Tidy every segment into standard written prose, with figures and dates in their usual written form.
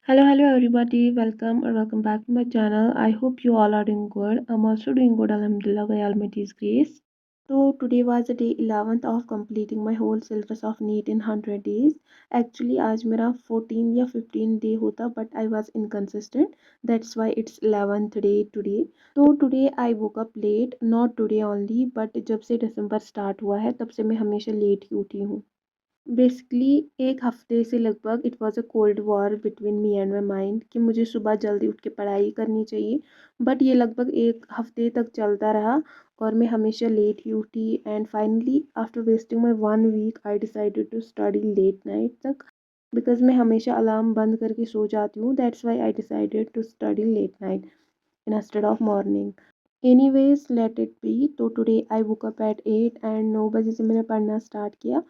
Hello everybody. Welcome back to my channel. I hope you all are doing good. I'm also doing good. Alhamdulillah by Almighty's grace. So today was the day 11th of completing my whole syllabus of NEET in 100 days. Actually आज मेरा 14 या 15 day होता but I was inconsistent. That's why it's 11th day today. So today I woke up late. Not today only but जब से दिसंबर start हुआ है तब से मैं हमेशा लेट ही उठी हूँ. बेसिकली एक हफ्ते से लगभग it was a cold war between me and my mind कि मुझे सुबह जल्दी उठ के पढ़ाई करनी चाहिए. बट ये लगभग एक हफ्ते तक चलता रहा और मैं हमेशा लेट ही उठी and finally after wasting my 1 week I decided to study late night तक बिकॉज मैं हमेशा अलार्म बंद करके सो जाती हूँ. That's why I decided to study late night instead of morning. Anyways let it be. तो today I woke up at 8 and 9 बजे से मैंने पढ़ना स्टार्ट किया.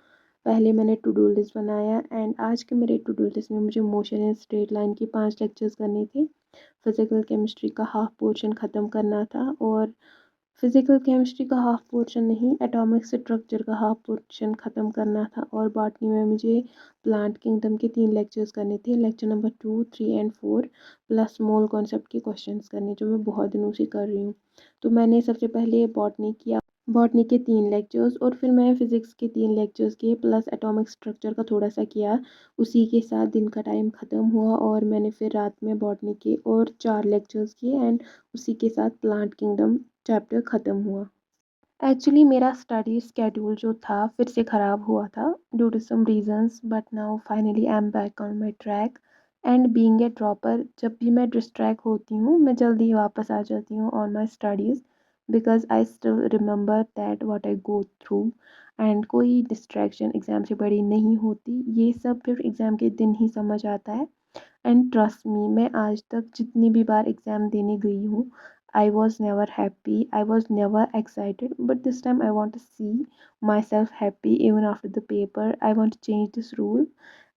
पहले मैंने टू डू लिस्ट बनाया एंड आज के मेरे टू डू लिस्ट में मुझे मोशन एंड स्ट्रेट लाइन की 5 लेक्चर्स करने थे. फिजिकल केमिस्ट्री का हाफ पोर्शन ख़त्म करना था और फिजिकल केमिस्ट्री का हाफ पोर्शन नहीं, एटॉमिक स्ट्रक्चर का हाफ पोर्शन ख़त्म करना था. और बॉटनी में मुझे प्लांट किंगडम के 3 लेक्चर्स करने थे, lecture number 2, 3 and 4 plus mole concept के क्वेश्चंस करने जो मैं बहुत दिनों से कर रही हूँ. तो मैंने सबसे पहले बॉटनी किया, बॉटनी के 3 लेक्चर्स और फिर मैं फिज़िक्स के 3 लेक्चर्स किए प्लस एटॉमिक स्ट्रक्चर का थोड़ा सा किया. उसी के साथ दिन का टाइम ख़त्म हुआ और मैंने फिर रात में बॉटनी के और 4 लेक्चर्स किए एंड उसी के साथ प्लांट किंगडम चैप्टर ख़त्म हुआ. एक्चुअली मेरा स्टडी स्केड्यूल जो था फिर से ख़राब हुआ था due to some reasons but now finally I am back on my track. And being a dropper जब भी मैं डिस्ट्रैक्ट होती हूँ मैं जल्दी वापस आ जाती हूँ on my studies because I still remember that what I go through. And कोई डिस्ट्रैक्शन एग्ज़ाम से बड़ी नहीं होती, ये सब फिर एग्ज़ाम के दिन ही समझ आता है. एंड ट्रस्ट मी, मैं आज तक जितनी भी बार एग्ज़ाम देने गई हूँ I was never happy, I was never excited, but this time I want to see myself happy even after the paper. I want to change this rule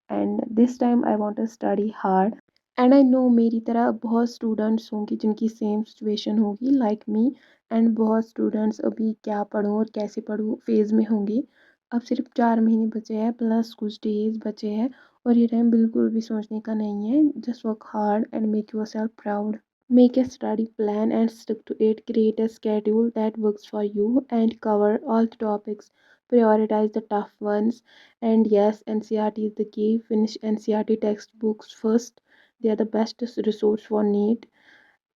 and this time I want to study hard. And I know मेरी तरह बहुत students होंगे जिनकी same situation होगी like me. And बहुत students अभी क्या पढूं और कैसे पढूं फेज़ में होंगे. अब सिर्फ 4 महीने बचे हैं प्लस कुछ डेज बचे हैं और ये टाइम बिल्कुल भी सोचने का नहीं है. Just work hard and make your self proud. Make a study plan and stick to it. Create a schedule that works for you and cover all the topics. Prioritize the tough ones. And yes, NCRT is the key. Finish NCRT textbooks first. They are the best resource for NEET.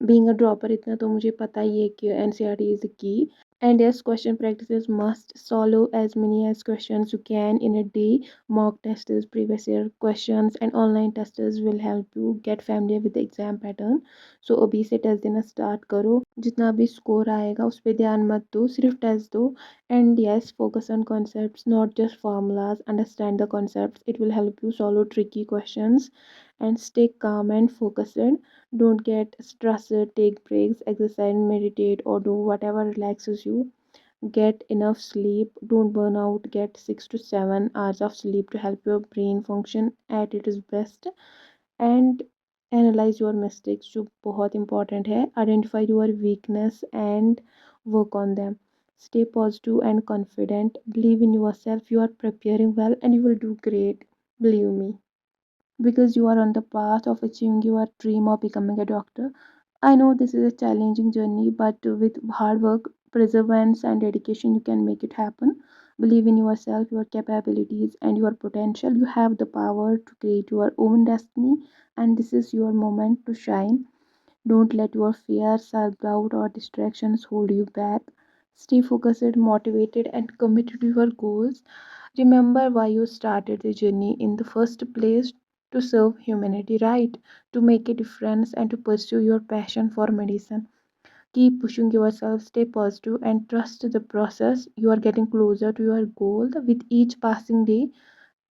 Being a dropper इतना तो मुझे पता ही है कि NCRT is the key. And yes, question practices must. Solve as many as questions you can in a day. Mock tests, previous year questions and online tests will help you get familiar with the exam pattern. So अभी से test देना start करो. जितना भी score आएगा उस पर ध्यान मत दो, सिर्फ टेस्ट दो. And yes, focus on concepts, not just formulas. Understand the concepts. It will help you solve tricky questions. And stay calm and focused. Don't get stressed, take breaks, exercise, meditate, or do whatever relaxes you. Get enough sleep, don't burn out. Get 6 to 7 hours of sleep to help your brain function at its best. And analyze your mistakes, जो बहुत important है. Identify your weakness and work on them. Stay positive and confident. Believe in yourself. You are preparing well and you will do great. Believe me, because you are on the path of achieving your dream of becoming a doctor. I know this is a challenging journey, but with hard work, perseverance, and dedication, you can make it happen. Believe in yourself, your capabilities, and your potential. You have the power to create your own destiny, and this is your moment to shine. Don't let your fear, self doubt, or distractions hold you back. Stay focused, motivated, and committed to your goals. Remember why you started the journey in the first place, to serve humanity, right? To make a difference and to pursue your passion for medicine. Keep pushing yourself, stay positive, and trust the process. You are getting closer to your goal with each passing day,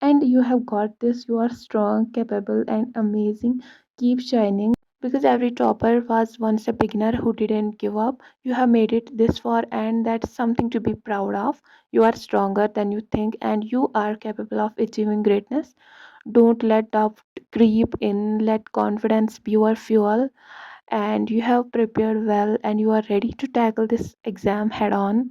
and you have got this. You are strong, capable, and amazing. Keep shining because every topper was once a beginner who didn't give up. You have made it this far, and that's something to be proud of. You are stronger than you think, and you are capable of achieving greatness. Don't let doubt creep in, let confidence be your fuel. And you have prepared well, and you are ready to tackle this exam head on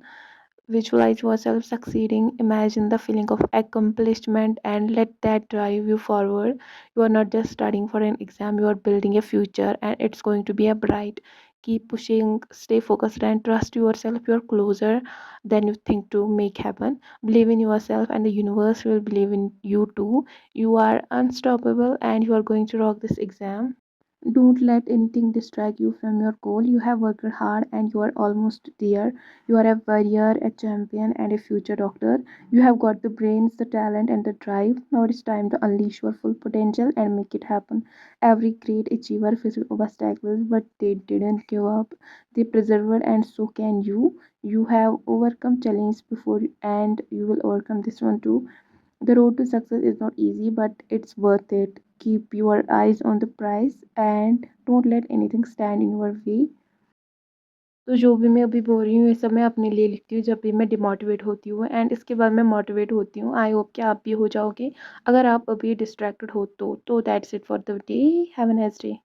Visualize yourself succeeding. Imagine the feeling of accomplishment and let that drive you forward. You are not just studying for an exam, you are building a future and it's going to be a bright. Keep pushing, stay focused, and trust yourself. You're closer than you think to make happen. Believe in yourself, and the universe will believe in you too. You are unstoppable, and you are going to rock this exam. Don't let anything distract you from your goal. You have worked hard and you are almost there. You are a warrior, a champion, and a future doctor. You have got the brains, the talent, and the drive. Now it's time to unleash your full potential and make it happen. Every great achiever faced obstacles, but they didn't give up. They persevered, and so can you. You have overcome challenges before, and you will overcome this one too. The road to success is not easy, but it's worth it. Keep your eyes on the prize and don't let anything stand in your way. तो जो भी मैं अभी बोल रही हूँ ये सब मैं अपने लिए लिखती हूँ जब भी मैं डिमोटिवेट होती हूँ, एंड इसके बाद मैं मोटिवेट होती हूँ। आई होप कि आप भी हो जाओगे। अगर आप अभी डिस्ट्रैक्टेड हो तो that's it for the day. Have a nice day.